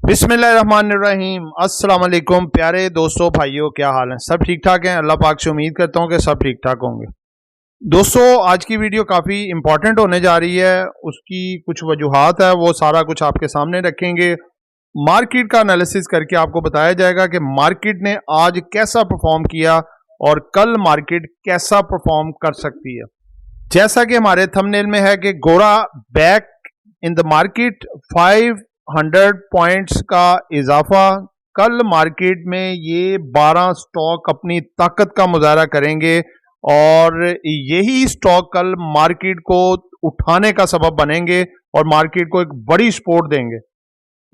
बिस्मिल्लाहिर्रहमानिर्रहीम। अस्सलाम वालेकुम प्यारे दोस्तों, भाइयों, क्या हाल है? सब ठीक ठाक हैं? अल्लाह पाक से उम्मीद करता हूँ कि सब ठीक ठाक होंगे। दोस्तों, आज की वीडियो काफ़ी इंपॉर्टेंट होने जा रही है। उसकी कुछ वजूहात है, वो सारा कुछ आपके सामने रखेंगे। मार्केट का एनालिसिस करके आपको बताया जाएगा कि मार्केट ने आज कैसा परफॉर्म किया और कल मार्केट कैसा परफॉर्म कर सकती है। जैसा कि हमारे थंबनेल में है कि गोरा back in the market 500 points का इजाफा। कल मार्केट में ये 12 स्टॉक अपनी ताकत का मुजाहरा करेंगे और यही स्टॉक कल मार्केट को उठाने का सबब बनेंगे और मार्केट को एक बड़ी सपोर्ट देंगे।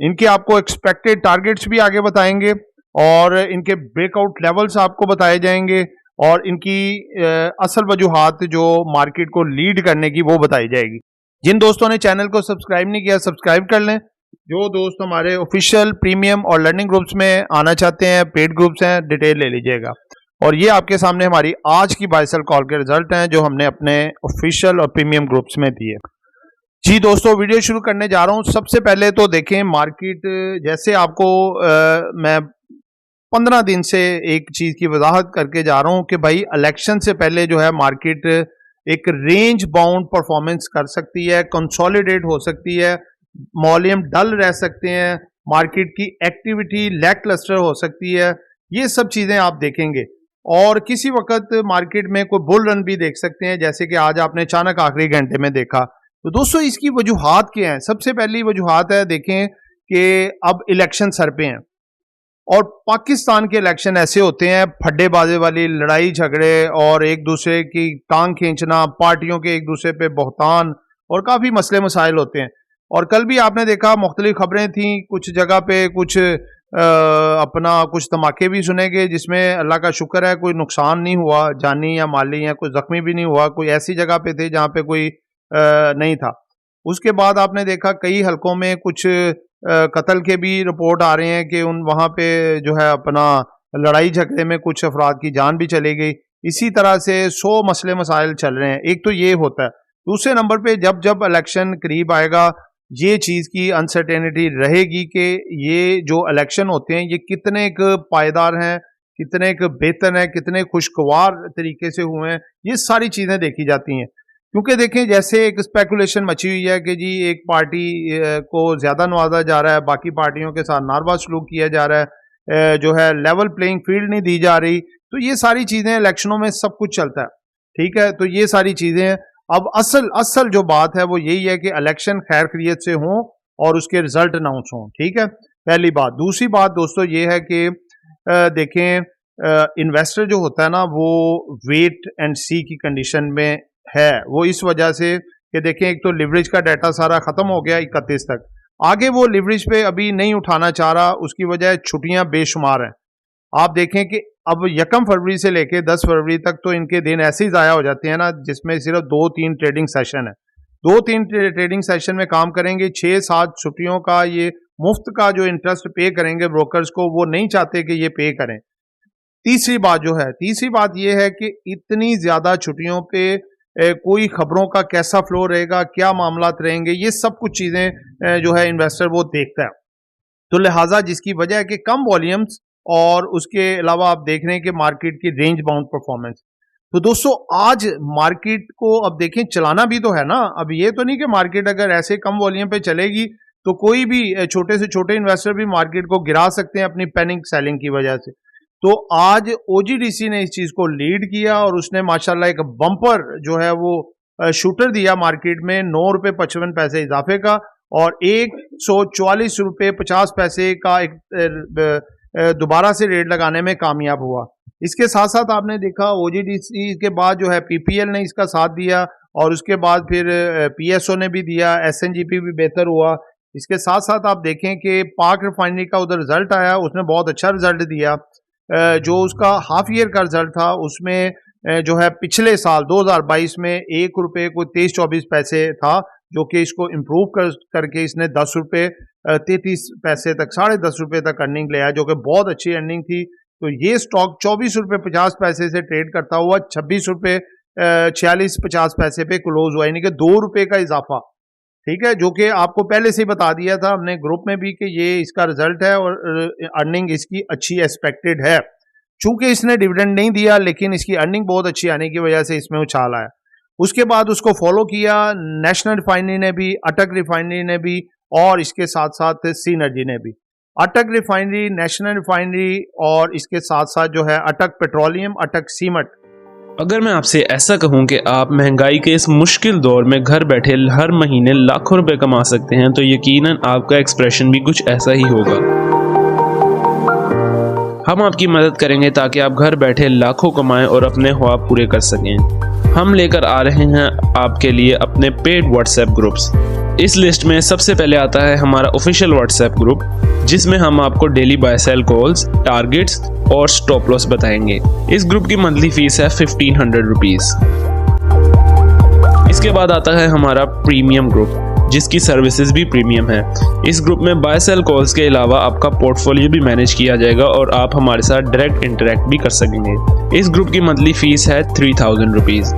इनके आपको एक्सपेक्टेड टारगेट्स भी आगे बताएंगे और इनके ब्रेकआउट लेवल्स आपको बताए जाएंगे और इनकी असल वजूहात जो मार्केट को लीड करने की वो बताई जाएगी। जिन दोस्तों ने चैनल को सब्सक्राइब नहीं किया, सब्सक्राइब कर लें। जो दोस्त हमारे ऑफिशियल प्रीमियम और लर्निंग ग्रुप्स में आना चाहते हैं, पेड ग्रुप्स हैं, डिटेल ले लीजिएगा। और ये आपके सामने हमारी आज की बाय सेल कॉल के रिजल्ट हैं जो हमने अपने ऑफिशियल और प्रीमियम ग्रुप्स में दिए। जी दोस्तों, वीडियो शुरू करने जा रहा हूं। सबसे पहले तो देखें मार्केट, जैसे आपको मैं 15 दिन से एक चीज की वजाहत करके जा रहा हूं कि भाई इलेक्शन से पहले जो है मार्केट एक रेंज बाउंड परफॉर्मेंस कर सकती है, कंसोलिडेट हो सकती है, वॉल्यूम डल रह सकते हैं, मार्केट की एक्टिविटी लैकलस्टर हो सकती है। ये सब चीजें आप देखेंगे और किसी वक्त मार्केट में कोई बुल रन भी देख सकते हैं, जैसे कि आज आपने अचानक आखिरी घंटे में देखा। तो दोस्तों, इसकी वजूहात क्या हैं? सबसे पहली वजूहात है, देखें कि अब इलेक्शन सर पे हैं और पाकिस्तान के इलेक्शन ऐसे होते हैं, फड्डेबाजी वाली लड़ाई झगड़े और एक दूसरे की टांग खींचना, पार्टियों के एक दूसरे पे बहतान और काफ़ी मसले मसाइल होते हैं। और कल भी आपने देखा मुख्तलिफ खबरें थी, कुछ जगह पे कुछ अपना कुछ धमाके भी सुने गए, जिसमें अल्लाह का शुक्र है कोई नुकसान नहीं हुआ, जानी या माली, या कोई जख्मी भी नहीं हुआ। कोई ऐसी जगह पे थे जहाँ पे कोई नहीं था। उसके बाद आपने देखा कई हलकों में कुछ कत्ल के भी रिपोर्ट आ रहे हैं कि उन वहाँ पे जो है अपना लड़ाई झगड़े में कुछ अफराद की जान भी चली गई। इसी तरह से 100 मसले मसाइल चल रहे हैं। एक तो ये होता है। दूसरे नंबर पे जब जब इलेक्शन करीब आएगा, ये चीज़ की अनसर्टेनिटी रहेगी कि ये जो इलेक्शन होते हैं ये कितने एक पायदार हैं, कितने एक बेहतर हैं, कितने खुशगवार तरीके से हुए हैं। ये सारी चीज़ें देखी जाती हैं। क्योंकि देखें, जैसे एक स्पेकुलेशन मची हुई है कि जी एक पार्टी को ज़्यादा नवाजा जा रहा है, बाकी पार्टियों के साथ नारवा सलूक किया जा रहा है, जो है लेवल प्लेइंग फील्ड नहीं दी जा रही। तो ये सारी चीज़ें इलेक्शनों में सब कुछ चलता है, ठीक है। तो ये सारी चीज़ें, अब असल जो बात है वो यही है कि इलेक्शन खैर खैरियत से हों और उसके रिजल्ट अनाउंस हों, ठीक है, पहली बात। दूसरी बात दोस्तों ये है कि देखें, इन्वेस्टर जो होता है ना, वो वेट एंड सी की कंडीशन में है। वो इस वजह से कि देखें, एक तो लिवरेज का डाटा सारा खत्म हो गया 31 तक, आगे वो लिवरेज पे अभी नहीं उठाना चाह रहा, उसकी वजह छुट्टियां बेशुमार हैं। आप देखें कि अब 1 फरवरी से लेके 10 फरवरी तक तो इनके दिन ऐसे ही ज़ाया हो जाते हैं ना, जिसमें सिर्फ 2-3 ट्रेडिंग सेशन है। 2-3 ट्रेडिंग सेशन में काम करेंगे, 6-7 छुट्टियों का ये मुफ्त का जो इंटरेस्ट पे करेंगे ब्रोकर्स को, वो नहीं चाहते कि ये पे करें। तीसरी बात यह है कि इतनी ज़्यादा छुट्टियों पे कोई खबरों का कैसा फ्लो रहेगा, क्या मामलात रहेंगे, ये सब कुछ चीज़ें जो है इन्वेस्टर वो देखता है। तो लिहाजा जिसकी वजह है कि कम वॉल्यूम्स और उसके अलावा आप देख रहे हैं कि मार्केट की रेंज बाउंड परफॉर्मेंस। तो दोस्तों, आज मार्केट को अब देखें, चलाना भी तो है ना। अब ये तो नहीं कि मार्केट अगर ऐसे कम वॉल्यूम पे चलेगी तो कोई भी छोटे से छोटे इन्वेस्टर भी मार्केट को गिरा सकते हैं अपनी पैनिक सेलिंग की वजह से। तो आज ओजीडीसी ने इस चीज को लीड किया और उसने माशाल्लाह एक बम्पर जो है वो शूटर दिया मार्केट में, 9 रुपये 55 पैसे इजाफे का और 144 रुपये 50 पैसे का एक दोबारा से रेट लगाने में कामयाब हुआ। इसके साथ साथ आपने देखा ओजीडीसी के बाद जो है पीपीएल ने इसका साथ दिया और उसके बाद फिर पीएसओ ने भी दिया, एसएनजीपी भी बेहतर हुआ। इसके साथ साथ आप देखें कि पाक रिफाइनरी का उधर रिजल्ट आया, उसने बहुत अच्छा रिजल्ट दिया। जो उसका हाफ ईयर का रिजल्ट था उसमें जो है पिछले साल 2022 में 1 रुपये को 23-24 पैसे था, जो कि इसको इम्प्रूव करके इसने 10 रुपये 33 पैसे तक, 10.5 रुपये तक अर्निंग ले आया, जो कि बहुत अच्छी अर्निंग थी। तो ये स्टॉक 24 रुपये 50 पैसे से ट्रेड करता हुआ 26 रुपये 46-50 पैसे पे क्लोज हुआ, यानी कि 2 रुपये का इजाफा। ठीक है, जो कि आपको पहले से ही बता दिया था हमने ग्रुप में भी कि ये इसका रिजल्ट है और अर्निंग इसकी अच्छी एक्सपेक्टेड है। चूंकि इसने डिविडेंड नहीं दिया लेकिन इसकी अर्निंग बहुत अच्छी आने की वजह से इसमें उछाल आया। उसके बाद उसको फॉलो किया नेशनल रिफाइनरी ने भी, अटक रिफाइनरी ने भी और इसके साथ साथ सीनर्जी ने भी। अटक रिफाइनरी, नेशनल रिफाइनरी और इसके साथ साथ जो है अटक पेट्रोलियम, अटक सीमेंट। अगर मैं आपसे ऐसा कहूं कि आप महंगाई के इस मुश्किल दौर में घर बैठे हर महीने लाखों रुपए कमा सकते हैं तो यकीनन आपका एक्सप्रेशन भी कुछ ऐसा ही होगा। हम आपकी मदद करेंगे ताकि आप घर बैठे लाखों कमाएं और अपने ख्वाब पूरे कर सकें। हम लेकर आ रहे हैं आपके लिए अपने पेड व्हाट्सएप ग्रुप्स। इस लिस्ट में सबसे पहले आता है हमारा ऑफिशियल व्हाट्सएप ग्रुप, जिसमें हम आपको daily buy sell calls, targets और स्टॉप लॉस बताएंगे। इस ग्रुप की मंथली फीस है 1500 रुपीज। इसके बाद आता है हमारा प्रीमियम ग्रुप, जिसकी सर्विसेज भी प्रीमियम है। इस ग्रुप में बाय सेल कॉल्स के अलावा आपका पोर्टफोलियो भी मैनेज किया जाएगा और आप हमारे साथ डायरेक्ट इंटरेक्ट भी कर सकेंगे। इस ग्रुप की मंथली फीस है 3000 रुपीज।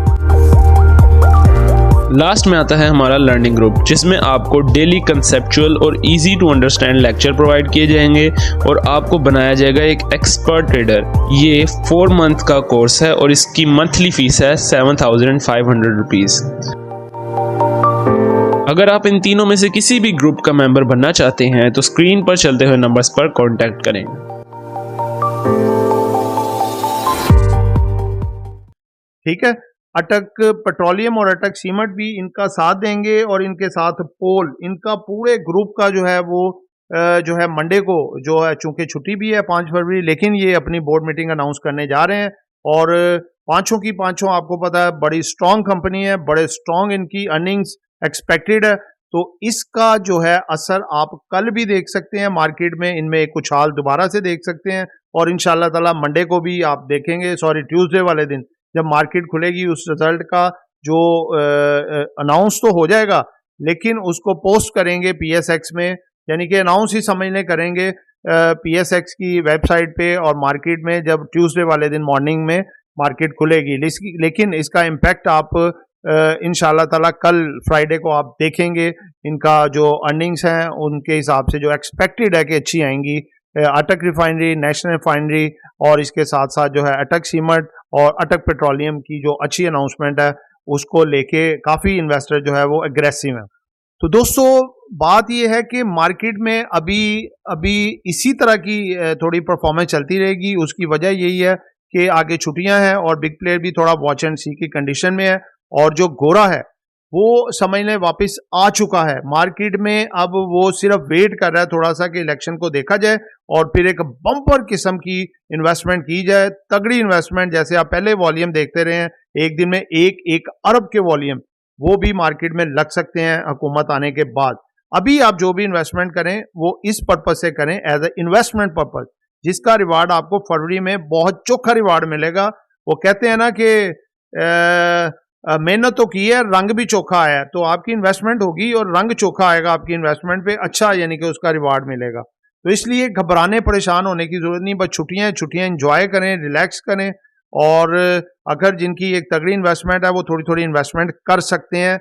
लास्ट में आता है हमारा लर्निंग ग्रुप, जिसमें आपको डेली कंसेप्चुअल और easy to understand lecture provide किए जाएंगे और आपको बनाया जाएगा एक एक्सपर्ट ट्रेडर। ये 4 मंथ का कोर्स है और इसकी मंथली फीस है 7500 रुपीज। अगर आप इन तीनों में से किसी भी ग्रुप का मेंबर बनना चाहते हैं तो स्क्रीन पर चलते हुए नंबर्स पर कांटेक्ट करें। ठीक है, अटक पेट्रोलियम और अटक सीमेंट भी इनका साथ देंगे और इनके साथ पोल, इनका पूरे ग्रुप का जो है वो जो है मंडे को जो है, चूंकि छुट्टी भी है 5 फरवरी, लेकिन ये अपनी बोर्ड मीटिंग अनाउंस करने जा रहे हैं। और पांचों की पांचों आपको पता है बड़ी स्ट्रांग कंपनी है, बड़े स्ट्रांग इनकी अर्निंग्स एक्सपेक्टेड है। तो इसका जो है असर आप कल भी देख सकते हैं मार्केट में, इनमें एक उछाल दोबारा से देख सकते हैं। और इंशाल्लाह ताला मंडे को भी आप देखेंगे, सॉरी ट्यूसडे वाले दिन जब मार्केट खुलेगी उस रिजल्ट का जो अनाउंस तो हो जाएगा, लेकिन उसको पोस्ट करेंगे PSX में, यानी कि अनाउंस ही समझने करेंगे PSX की वेबसाइट पे और मार्केट में जब ट्यूसडे वाले दिन मॉर्निंग में मार्केट खुलेगी। लेकिन इसका इम्पैक्ट आप इंशाल्लाह ताला कल फ्राइडे को आप देखेंगे। इनका जो अर्निंग्स हैं उनके हिसाब से जो एक्सपेक्टेड है कि अच्छी आएंगी। अटक रिफाइनरी, नेशनल रिफाइनरी और इसके साथ साथ जो है अटक सीमेंट और अटक पेट्रोलियम की जो अच्छी अनाउंसमेंट है उसको लेके काफ़ी इन्वेस्टर जो है वो एग्रेसिव हैं। तो दोस्तों बात यह है कि मार्केट में अभी इसी तरह की थोड़ी परफॉर्मेंस चलती रहेगी। उसकी वजह यही है कि आगे छुट्टियां हैं और बिग प्लेयर भी थोड़ा वॉच एंड सी की कंडीशन में है। और जो गोरा है वो समझ लें वापस आ चुका है मार्केट में। अब वो सिर्फ वेट कर रहा है थोड़ा सा कि इलेक्शन को देखा जाए और फिर एक बम्पर किस्म की इन्वेस्टमेंट की जाए, तगड़ी इन्वेस्टमेंट। जैसे आप पहले वॉल्यूम देखते रहे हैं, एक दिन में एक अरब के वॉल्यूम, वो भी मार्केट में लग सकते हैं हुकूमत आने के बाद। अभी आप जो भी इन्वेस्टमेंट करें वो इस पर्पज से करें, एज ए इन्वेस्टमेंट पर्पज, जिसका रिवार्ड आपको फरवरी में बहुत चोखा रिवार्ड मिलेगा। वो कहते हैं ना कि मेहनत तो की है, रंग भी चोखा आया, तो आपकी इन्वेस्टमेंट होगी और रंग चोखा आएगा आपकी इन्वेस्टमेंट पे, अच्छा यानी कि उसका रिवार्ड मिलेगा। तो इसलिए घबराने परेशान होने की जरूरत नहीं, बस छुट्टियां एंजॉय करें, रिलैक्स करें। और अगर जिनकी एक तगड़ी इन्वेस्टमेंट है वो थोड़ी थोड़ी इन्वेस्टमेंट कर सकते हैं।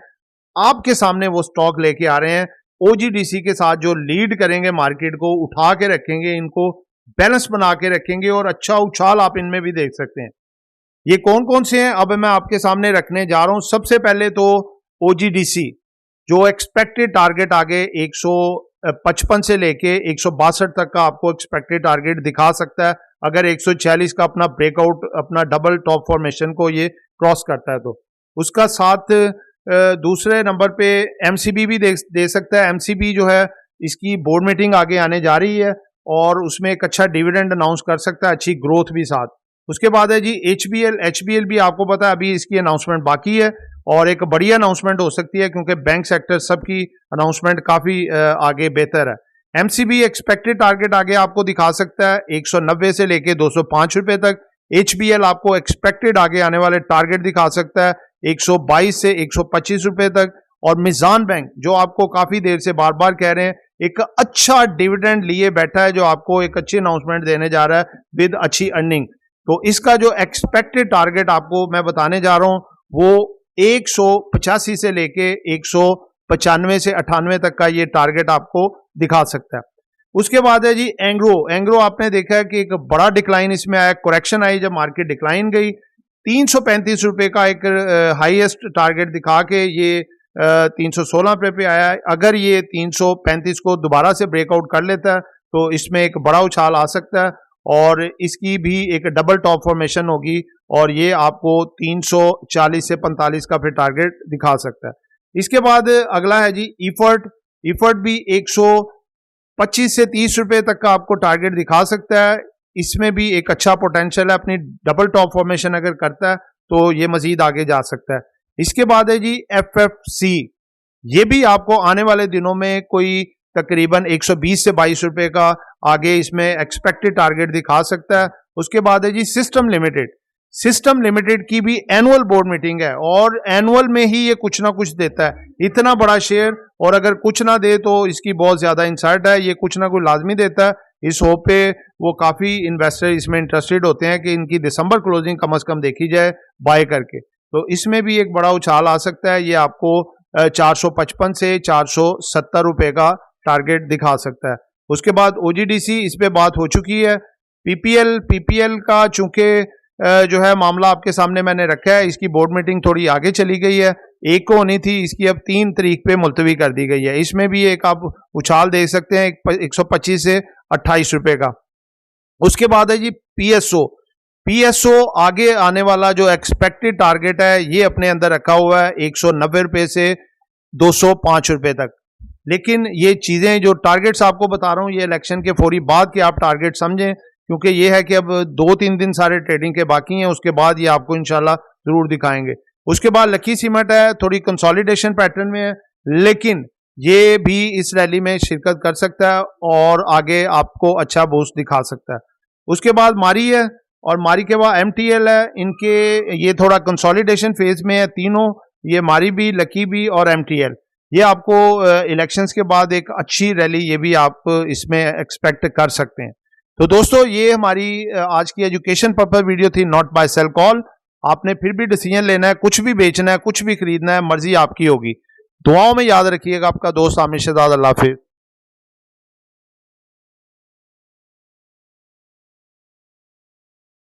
आपके सामने वो स्टॉक लेके आ रहे हैं OGDC के साथ, जो लीड करेंगे मार्केट को, उठा के रखेंगे, इनको बैलेंस बना के रखेंगे और अच्छा उछाल आप इनमें भी देख सकते हैं। ये कौन कौन से हैं अब मैं आपके सामने रखने जा रहा हूं। सबसे पहले तो OGDC जो एक्सपेक्टेड टारगेट आगे 155 से लेके 162 तक का आपको एक्सपेक्टेड टारगेट दिखा सकता है। अगर 146 का अपना ब्रेकआउट, अपना डबल टॉप फॉर्मेशन को ये क्रॉस करता है तो उसका साथ दूसरे नंबर पे MCB भी दे सकता है। MCB जो है इसकी बोर्ड मीटिंग आगे आने जा रही है और उसमें एक अच्छा डिविडेंड अनाउंस कर सकता है, अच्छी ग्रोथ भी साथ। उसके बाद है जी HBL भी आपको पता है अभी इसकी अनाउंसमेंट बाकी है और एक बढ़िया अनाउंसमेंट हो सकती है क्योंकि बैंक सेक्टर सबकी अनाउंसमेंट काफी आगे बेहतर है। MCB एक्सपेक्टेड टारगेट आगे आपको दिखा सकता है 190 से लेके 205 रुपए तक। HBL आपको एक्सपेक्टेड आगे आने वाले टारगेट दिखा सकता है 122 से 125 रुपए तक। और मिजान बैंक जो आपको काफी देर से बार बार कह रहे हैं, एक अच्छा डिविडेंड लिए बैठा है जो आपको एक अच्छी अनाउंसमेंट देने जा रहा है विद अच्छी अर्निंग। तो इसका जो एक्सपेक्टेड टारगेट आपको मैं बताने जा रहा हूं वो 185 से लेके 95 से 98 तक का ये टारगेट आपको दिखा सकता है। उसके बाद है जी एंग्रो आपने देखा है कि एक बड़ा डिक्लाइन इसमें आया, करेक्शन आई जब मार्केट डिक्लाइन गई, 335 रुपए का एक हाईएस्ट टारगेट दिखा के ये 316 रुपए पे आया है। अगर ये 335 को दोबारा से ब्रेकआउट कर लेता है तो इसमें एक बड़ा उछाल आ सकता है और इसकी भी एक डबल टॉप फॉर्मेशन होगी और ये आपको 340 से 45 का फिर टारगेट दिखा सकता है। इसके बाद अगला है जी इफर्ट भी 125 से 30 रुपए तक का आपको टारगेट दिखा सकता है। इसमें भी एक अच्छा पोटेंशियल है, अपनी डबल टॉप फॉर्मेशन अगर करता है तो ये मजीद आगे जा सकता है। इसके बाद है जी FFC, ये भी आपको आने वाले दिनों में कोई तकरीबन 120 से 22 रुपए का आगे इसमें एक्सपेक्टेड टारगेट दिखा सकता है। उसके बाद है जी सिस्टम लिमिटेड की भी एनुअल बोर्ड मीटिंग है और एनुअल में ही ये कुछ ना कुछ देता है, इतना बड़ा शेयर, और अगर कुछ ना दे तो इसकी बहुत ज्यादा इंसाइट है, ये कुछ ना कुछ लाजमी देता है। इस होप पे वो काफी इन्वेस्टर इसमें इंटरेस्टेड होते हैं कि इनकी दिसंबर क्लोजिंग कम से कम देखी जाए बाय करके, तो इसमें भी एक बड़ा उछाल आ सकता है। ये आपको 455 से 470 रुपए का टारगेट दिखा सकता है। उसके बाद OGDC, इस पे बात हो चुकी है। PPL का चूंकि जो है मामला आपके सामने मैंने रखा है, इसकी बोर्ड मीटिंग थोड़ी आगे चली गई है, 1 को होनी थी, इसकी अब 3 तारीख पे मुलतवी कर दी गई है। इसमें भी एक आप उछाल देख सकते हैं 125 से 28 रुपए का। उसके बाद है जी PSO आगे आने वाला जो एक्सपेक्टेड टारगेट है ये अपने अंदर रखा हुआ है 190 रुपए से 205 रुपए तक। लेकिन ये चीजें जो टारगेट्स आपको बता रहा हूं ये इलेक्शन के फौरी बाद के आप टारगेट समझें, क्योंकि ये है कि अब 2-3 दिन सारे ट्रेडिंग के बाकी हैं, उसके बाद ये आपको इंशाल्लाह जरूर दिखाएंगे। उसके बाद लकी सीमेंट है, थोड़ी कंसोलिडेशन पैटर्न में है, लेकिन ये भी इस रैली में शिरकत कर सकता है और आगे आपको अच्छा बूस्ट दिखा सकता है। उसके बाद मारी है और मारी के बाद MTL है, इनके ये थोड़ा कंसोलिडेशन फेज में है तीनों, ये मारी भी, लकी भी और MTL। ये आपको इलेक्शंस के बाद एक अच्छी रैली ये भी आप इसमें एक्सपेक्ट कर सकते हैं। तो दोस्तों ये हमारी आज की एजुकेशन पर्पस वीडियो थी, नॉट बाय सेल कॉल। आपने फिर भी डिसीजन लेना है, कुछ भी बेचना है, कुछ भी खरीदना है, मर्जी आपकी होगी। दुआओं में याद रखिएगा। आपका दोस्त आमिर शहजाद। अल्लाह हाफिज।